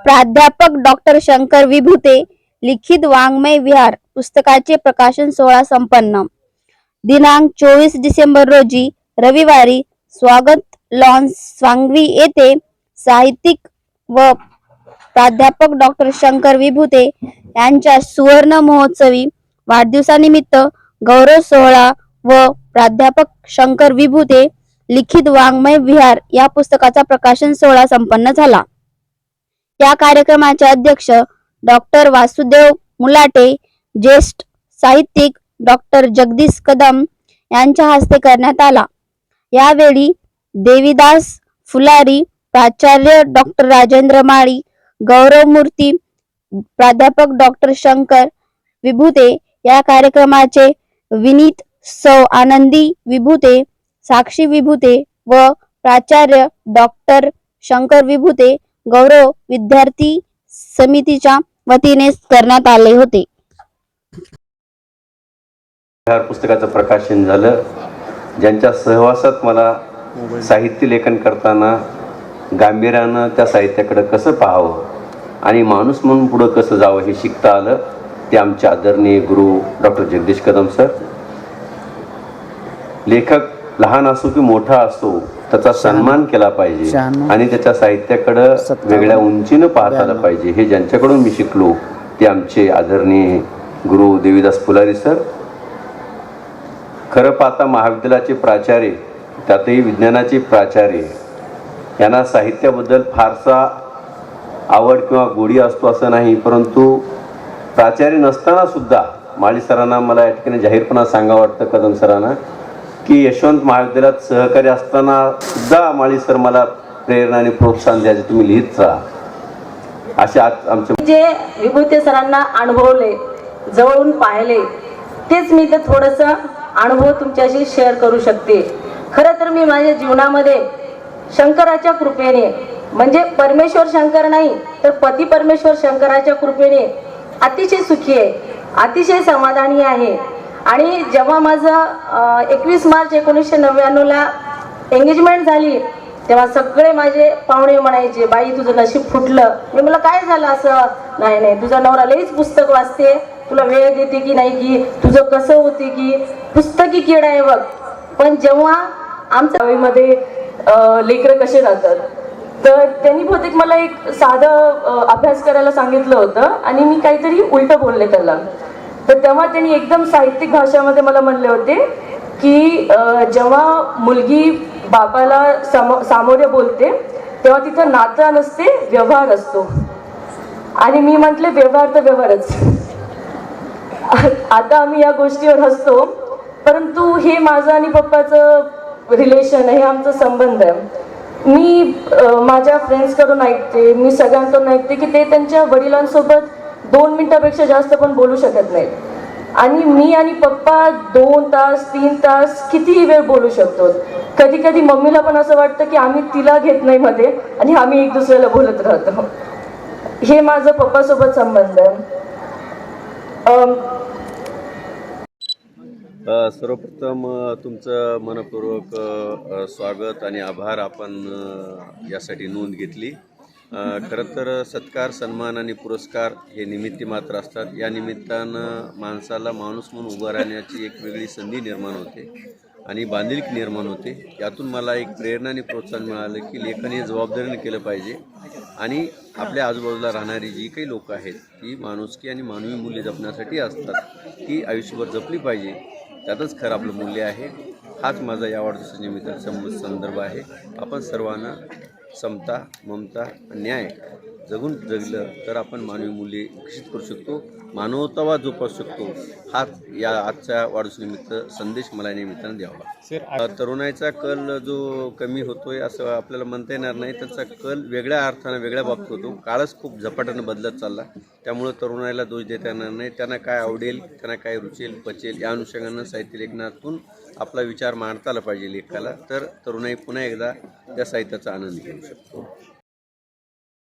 प्राध्यापक डॉक्टर शंकर विभुते लिखित वाङ्मय विहार पुस्तकाचे प्रकाशन सोहळा संपन्न. दिनांक 24 डिसेंबर रोजी रविवारी स्वागत लॉन्स सांगवी येथे साहित्यिक व प्राध्यापक डॉक्टर शंकर विभुते यांच्या सुवर्ण महोत्सवी वाढदिवसानिमित्त गौरव सोहळा व प्राध्यापक शंकर विभुते लिखित वाङ्मय विहार या पुस्तकाचा प्रकाशन सोहळा संपन्न झाला. या कार्यक्रमाचे अध्यक्ष डॉक्टर वासुदेव मुलाटे, ज्येष्ठ साहित्यिक डॉक्टर जगदीश कदम यांच्या हस्ते करण्यात आला. यावेळी देवीदास फुलारी, प्राचार्य डॉक्टर राजेंद्र माळी, गौरव मूर्ती, प्राध्यापक डॉक्टर शंकर विभुते या कार्यक्रमाचे विनीत सौ आनंदी विभुते, साक्षी विभुते व प्राचार्य डॉक्टर शंकर विभुते गौरव विद्यार्थी समितीच्या वतीने करण्यात आले होते. पुस्तकाचं प्रकाशन झालं. ज्यांच्या सहवासात मला साहित्य लेखन करताना गांभीर्यानं त्या साहित्याकडे कसं पाहावं आणि माणूस म्हणून पुढं कसं जावं हे शिकता आलं, ते आमचे आदरणीय गुरु डॉक्टर जगदीश कदम सर. लेखक लहान असो की मोठा असो त्याचा सन्मान केला पाहिजे आणि त्याच्या साहित्याकडे वेगळ्या उंचीनं पाहता आलं पाहिजे, हे ज्यांच्याकडून मी शिकलो ते आमचे आदरणीय गुरु देवीदास फुलारी सर. खरं पाहता महाविद्यालयाचे प्राचार्य, त्यातही विज्ञानाचे प्राचार्य, यांना साहित्याबद्दल फारसा आवड किंवा गोडी असतो असं नाही, परंतु प्राचार्य नसताना सुद्धा माळी सरांना मला या ठिकाणी जाहीरपणा सांगावं वाटतं, कदम सरांना, की यशवंत महाविद्यालयात सहकारी असताना सुद्धा माळी सर मला प्रेरणा आणि प्रोत्साहन द्यायचे, तुम्ही लिहित राहा असे आमचे जे विभुते सरांना अनुभवले, जवळून पाहिले, तेच मी तर थोडंसं अनुभव तुमच्याशी शेअर करू शकते. खरं तर मी माझ्या जीवनामध्ये शंकराच्या कृपेने, म्हणजे परमेश्वर शंकर नाही तर पती परमेश्वर शंकराच्या कृपेने अतिशय सुखी आहे, अतिशय समाधानी आहे. आणि जेव्हा माझं 21 मार्च 1999ला एंगेजमेंट झाली तेव्हा सगळे माझे पाहुणे म्हणायचे, बाई तुझं नशीब फुटलं. मी मला काय झालं? असं नाही नाही, तुझा नवरा लईच पुस्तक वाचते, तुला वेळ देते की नाही, की तुझं कसं होते की पुस्तकी किडा आहे बघ. पण जेव्हा आमच्या गावीमध्ये लेकरं कसे राहतात तर त्यांनी बहुतेक मला एक साधं अभ्यास करायला सांगितलं होतं आणि मी काहीतरी उलटं बोलले त्याला. तर तेव्हा त्यांनी एकदम साहित्यिक भाषेमध्ये मला म्हणले होते की जेव्हा मुलगी बापाला सामोरे बोलते तेव्हा तिथं नातं नसते, व्यवहार असतो. आणि मी म्हटले व्यवहार तर व्यवहारच. आता आम्ही या गोष्टीवर हसतो, परंतु हे माझं आणि पप्पाचं रिलेशन, हे आमचा संबंध आहे. मी माझ्या फ्रेंड्सकडून ऐकते, मी सगळ्यांकडून ऐकते की ते त्यांच्या वडिलांसोबत 2 मिनिटापेक्षा जास्त पण बोलू शकत नाहीत. आणि मी आणि पप्पा 2 तास 3 तास कितीही वेळ बोलू शकतो. कधी कधी मम्मीला पण असं वाटतं की आम्ही तिला घेत नाही मध्ये आणि आम्ही एक दुसऱ्याला बोलत राहतो. हे माझं पप्पासोबत संबंध आहे. सर्वप्रथम तुमचं मनपूर्वक स्वागत आणि आभार. आपण यासाठी नोंद घेतली. खरं तर सत्कार, सन्मान आणि पुरस्कार हे निमित्त मात्र असतात. या निमित्तानं माणसाला माणूस म्हणून उभं राहण्याची एक वेगळी संधी निर्माण होते आणि बांधिलकी निर्माण होते. यातून मला एक प्रेरणा आणि प्रोत्साहन मिळालं की लेखन हे जबाबदारीने केलं पाहिजे आणि आपल्या आजूबाजूला राहणारी जी काही लोकं आहेत ती माणुसकी आणि मानवी मूल्य जपण्यासाठी असतात, ती आयुष्यभर जपली पाहिजे. त्यातच खरं आपलं मूल्य आहे. हाच माझा या वाढदिवसाच्या निमित्ताचा संदर्भ आहे. आपण सर्वांना समता, ममता, न्याय जगलं तर आपण मानवी मूल्ये विकसित करू शकतो, मानवतावाद जोपासू शकतो. हाच या आजच्या वाढदिवसानिमित्त संदेश मला या निमित्तानं द्यावा. तरुणाईचा कल जो कमी होतोय असं आपल्याला म्हणता येणार नाही. त्याचा कल वेगळ्या अर्थानं वेगळ्या बाबतीत होतो. काळच खूप झपाट्यानं बदलत चालला, त्यामुळं तरुणाईला दोष देता येणार नाही. त्यांना काय आवडेल, त्यांना काय रुचेल, पचेल या अनुषंगानं साहित्य लेखनातून आपला विचार मांडता आला पाहिजे लेखाला, तर तरुणाई पुन्हा एकदा त्या साहित्याचा आनंद घेऊ शकतो.